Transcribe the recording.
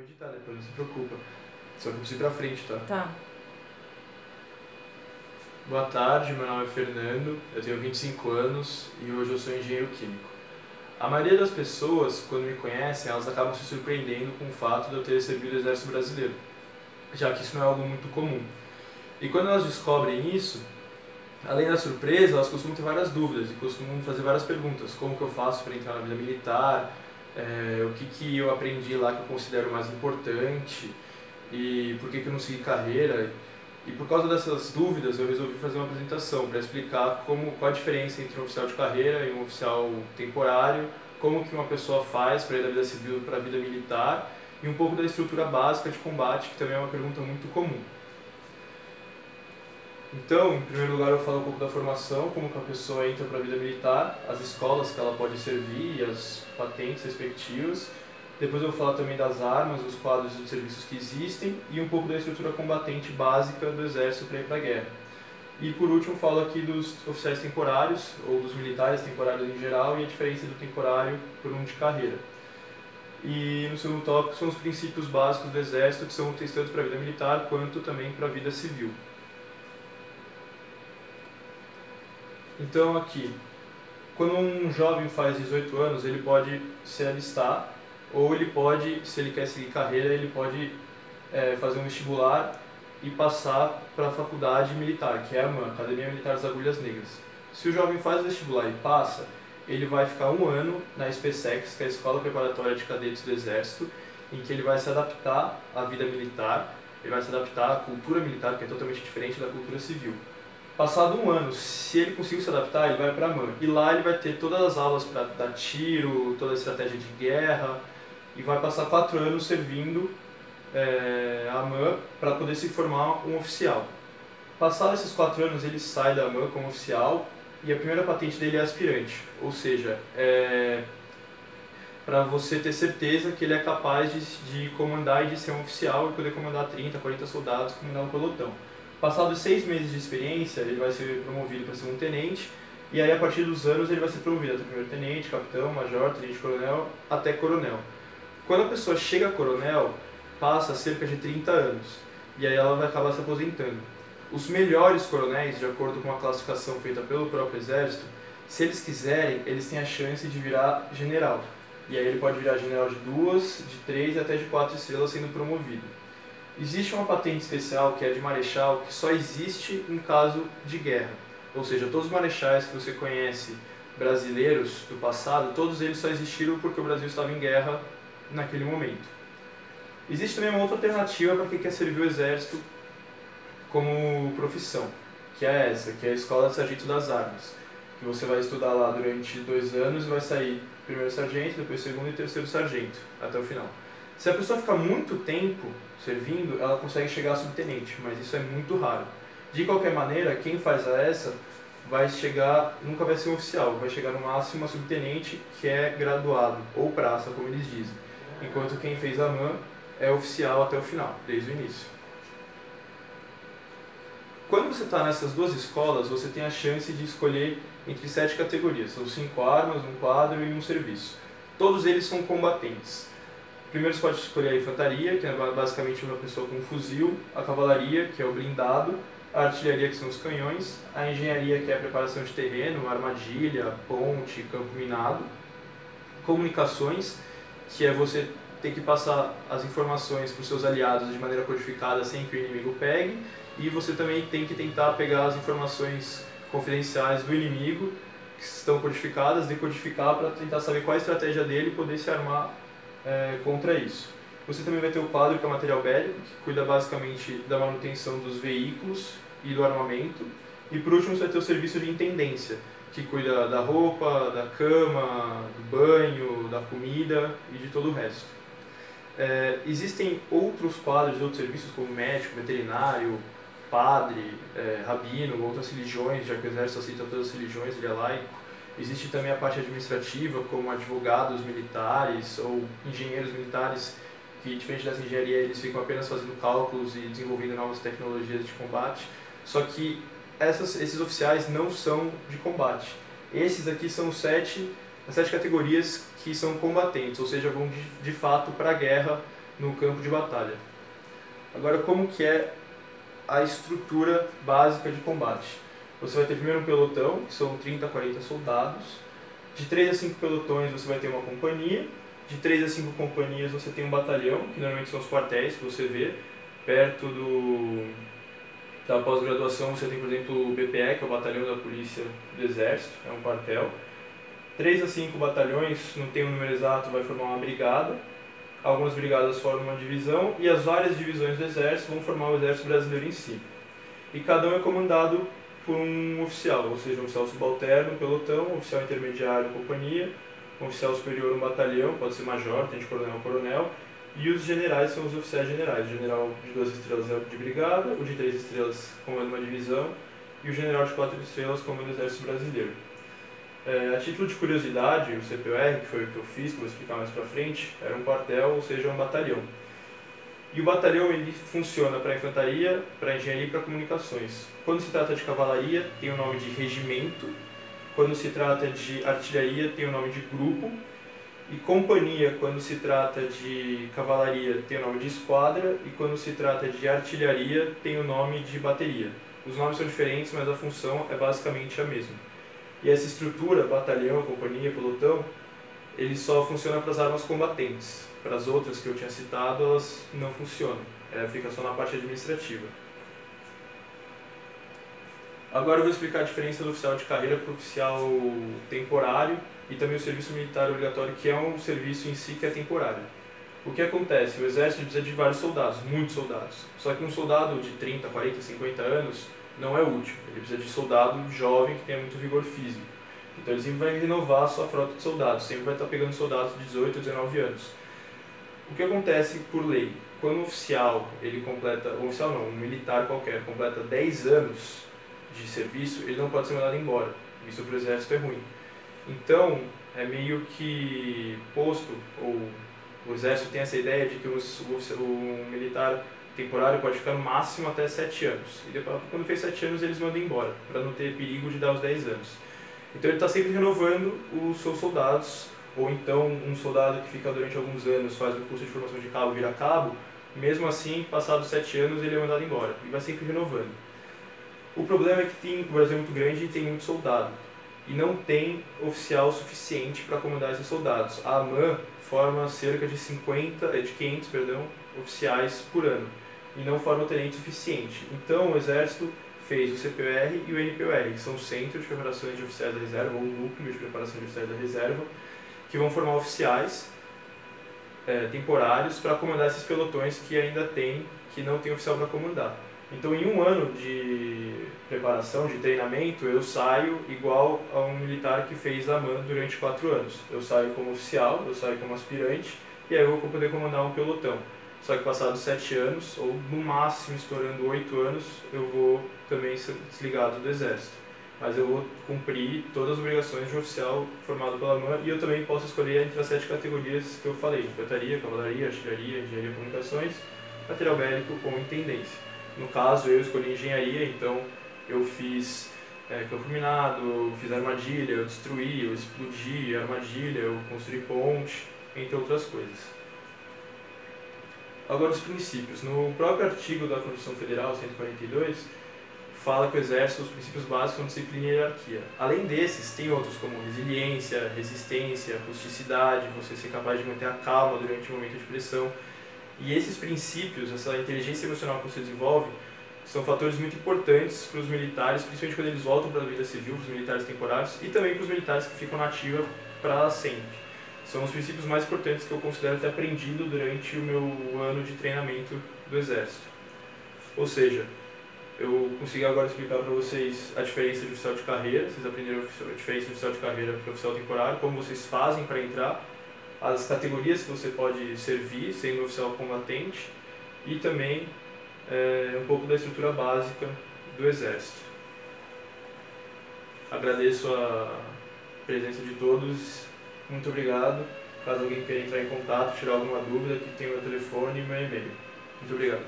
vou editar depois, não se preocupa. Só que eu preciso ir pra frente, tá? Tá. Boa tarde, meu nome é Fernando, eu tenho 25 anos e hoje eu sou engenheiro químico. A maioria das pessoas, quando me conhecem, elas acabam se surpreendendo com o fato de eu ter servido o Exército Brasileiro, já que isso não é algo muito comum. E quando elas descobrem isso, além da surpresa, elas costumam ter várias dúvidas e costumam fazer várias perguntas. Como que eu faço para entrar na vida militar? O que eu aprendi lá que eu considero mais importante? E por que eu não segui carreira? E por causa dessas dúvidas, eu resolvi fazer uma apresentação para explicar qual a diferença entre um oficial de carreira e um oficial temporário, como que uma pessoa faz para ir da vida civil para a vida militar e um pouco da estrutura básica de combate, que também é uma pergunta muito comum. Então, em primeiro lugar, eu falo um pouco da formação, como que a pessoa entra para a vida militar, as escolas que ela pode servir e as patentes respectivas. Depois eu vou falar também das armas, dos quadros de serviços que existem e um pouco da estrutura combatente básica do Exército para ir para a guerra. E por último, falo aqui dos oficiais temporários, ou dos militares temporários em geral, e a diferença do temporário por um de carreira. E no segundo tópico são os princípios básicos do Exército, que são úteis tanto para a vida militar quanto também para a vida civil. Então aqui, quando um jovem faz 18 anos, ele pode se alistar, ou ele pode, se ele quer seguir carreira, ele pode fazer um vestibular e passar para a faculdade militar, que é a AMAN, Academia Militar das Agulhas Negras. Se o jovem faz o vestibular e passa, ele vai ficar um ano na SPSEX, que é a Escola Preparatória de Cadetes do Exército, em que ele vai se adaptar à vida militar, ele vai se adaptar à cultura militar, que é totalmente diferente da cultura civil. Passado um ano, se ele conseguir se adaptar, ele vai para a AMAN. E lá ele vai ter todas as aulas para dar tiro, toda a estratégia de guerra, e vai passar 4 anos servindo a AMAN para poder se formar um oficial. Passados esses 4 anos, ele sai da AMAN como oficial e a primeira patente dele é aspirante, ou seja, para você ter certeza que ele é capaz de comandar e de ser um oficial e poder comandar 30, 40 soldados, comandar um pelotão. Passados 6 meses de experiência, ele vai ser promovido para ser um tenente, e aí a partir dos anos ele vai ser promovido até primeiro tenente, capitão, major, tenente-coronel, até coronel. Quando a pessoa chega a coronel, passa cerca de 30 anos, e aí ela vai acabar se aposentando. Os melhores coronéis, de acordo com a classificação feita pelo próprio Exército, se eles quiserem, eles têm a chance de virar general. E aí ele pode virar general de 2, de 3 e até de 4 estrelas sendo promovido. Existe uma patente especial, que é de marechal, que só existe em caso de guerra. Ou seja, todos os marechais que você conhece brasileiros do passado, todos eles só existiram porque o Brasil estava em guerra naquele momento. Existe também uma outra alternativa para quem quer servir o Exército como profissão, que é essa, que é a Escola de Sargento das Armas, que você vai estudar lá durante 2 anos e vai sair primeiro sargento, depois segundo e terceiro sargento, até o final. Se a pessoa ficar muito tempo servindo, ela consegue chegar a subtenente, mas isso é muito raro. De qualquer maneira, quem faz essa vai chegar, nunca vai ser um oficial, vai chegar no máximo a subtenente, que é graduado, ou praça, como eles dizem. Enquanto quem fez a AMAN é oficial até o final, desde o início. Quando você está nessas 2 escolas, você tem a chance de escolher entre 7 categorias. São 5 armas, um quadro e um serviço. Todos eles são combatentes. Primeiro você pode escolher a infantaria, que é basicamente uma pessoa com um fuzil, a cavalaria, que é o blindado, a artilharia, que são os canhões, a engenharia, que é a preparação de terreno, armadilha, ponte, campo minado, comunicações, que é você ter que passar as informações para os seus aliados de maneira codificada sem que o inimigo pegue, e você também tem que tentar pegar as informações confidenciais do inimigo, que estão codificadas, decodificar para tentar saber qual é a estratégia dele e poder se armar contra isso. Você também vai ter o quadro, que é o material bélico, que cuida basicamente da manutenção dos veículos e do armamento. E por último você vai ter o serviço de intendência, que cuida da roupa, da cama, do banho, da comida e de todo o resto. Existem outros quadros, outros serviços como médico, veterinário, padre, rabino, outras religiões, já que o Exército aceita todas as religiões, ele é laico. Existe também a parte administrativa, como advogados militares ou engenheiros militares, que, diferente dessa engenharia, eles ficam apenas fazendo cálculos e desenvolvendo novas tecnologias de combate. Só que esses oficiais não são de combate. Esses aqui são as 7 categorias que são combatentes, ou seja, vão de fato para a guerra no campo de batalha. Agora, como que é a estrutura básica de combate? Você vai ter primeiro um pelotão, que são 30 a 40 soldados. De 3 a 5 pelotões você vai ter uma companhia. De 3 a 5 companhias você tem um batalhão, que normalmente são os quartéis que você vê. Perto da pós-graduação você tem, por exemplo, o BPE, que é o Batalhão da Polícia do Exército, é um quartel. 3 a 5 batalhões, não tem um número exato, vai formar uma brigada. Algumas brigadas formam uma divisão e as várias divisões do Exército vão formar o Exército Brasileiro em si. E cada um é comandado por um oficial, ou seja, um oficial subalterno, um pelotão, um oficial intermediário, companhia, um oficial superior, um batalhão, pode ser major, tenente coronel, coronel, e os generais são os oficiais generais. O general de 2 estrelas é de brigada, o de 3 estrelas comanda uma divisão, e o general de 4 estrelas comanda o Exército Brasileiro. A título de curiosidade, o CPUR, que foi o que eu fiz, que eu vou explicar mais pra frente, era um quartel, ou seja, um batalhão. E o batalhão ele funciona para infantaria, para engenharia e para comunicações. Quando se trata de cavalaria, tem o nome de regimento. Quando se trata de artilharia, tem o nome de grupo. E companhia, quando se trata de cavalaria, tem o nome de esquadra. E quando se trata de artilharia, tem o nome de bateria. Os nomes são diferentes, mas a função é basicamente a mesma. E essa estrutura, batalhão, companhia, pelotão, ele só funciona para as armas combatentes. Para as outras que eu tinha citado, elas não funcionam. Fica só na parte administrativa. Agora eu vou explicar a diferença do oficial de carreira para o oficial temporário e também o serviço militar obrigatório, que é um serviço em si que é temporário. O que acontece? O exército precisa de vários soldados, muitos soldados. Só que um soldado de 30, 40, 50 anos não é útil. Ele precisa de soldado jovem que tenha muito vigor físico. Então ele sempre vai renovar a sua frota de soldados, sempre vai estar pegando soldados de 18 a 19 anos. O que acontece por lei? Quando um oficial, um militar qualquer, completa 10 anos de serviço, ele não pode ser mandado embora. Isso para o exército é ruim. Então, é meio que posto, ou o exército tem essa ideia de que o militar temporário pode ficar no máximo até 7 anos. E depois, quando fez 7 anos, eles mandam embora, para não ter perigo de dar os 10 anos. Então ele está sempre renovando os seus soldados, ou então um soldado que fica durante alguns anos, faz um curso de formação de cabo, vira cabo, mesmo assim, passados 7 anos, ele é mandado embora, e vai sempre renovando. O problema é que o Brasil é muito grande e tem muito soldado, e não tem oficial suficiente para comandar esses soldados. A AMAN forma cerca de 500 oficiais por ano, e não forma tenente suficiente. Então o Exército fez o CPUR e o NPUR, que são os Centros de Preparações de Oficiais da Reserva, ou Núcleo de Preparação de Oficiais da Reserva, que vão formar oficiais temporários para comandar esses pelotões que não tem oficial para comandar. Então, em um ano de preparação, de treinamento, eu saio igual a um militar que fez a AMAN durante 4 anos. Eu saio como oficial, eu saio como aspirante, e aí eu vou poder comandar um pelotão. Só que passados 7 anos, ou no máximo estourando 8 anos, eu vou também ser desligado do Exército. Mas eu vou cumprir todas as obrigações de um oficial formado pela AMAN, e eu também posso escolher entre as 7 categorias que eu falei: infantaria, cavalaria, artilharia, engenharia e comunicações, material bélico ou intendência. No caso, eu escolhi engenharia, então eu fiz campo minado, eu fiz armadilha, eu destruí, eu explodi armadilha, eu construí ponte, entre outras coisas. Agora os princípios. No próprio artigo da Constituição Federal, 142, fala que o Exército, os princípios básicos são disciplina e hierarquia. Além desses, tem outros como resiliência, resistência, rusticidade, você ser capaz de manter a calma durante um momento de pressão. E esses princípios, essa inteligência emocional que você desenvolve, são fatores muito importantes para os militares, principalmente quando eles voltam para a vida civil, para os militares temporários, e também para os militares que ficam na ativa para sempre. São os princípios mais importantes que eu considero ter aprendido durante o meu ano de treinamento do Exército. Ou seja, eu consegui agora explicar para vocês a diferença de oficial de carreira, vocês aprenderam a diferença de oficial de carreira para oficial temporário, como vocês fazem para entrar, as categorias que você pode servir sendo oficial combatente e também um pouco da estrutura básica do Exército. Agradeço a presença de todos, muito obrigado. Caso alguém queira entrar em contato, tirar alguma dúvida, aqui tem o meu telefone e meu e-mail. Muito obrigado.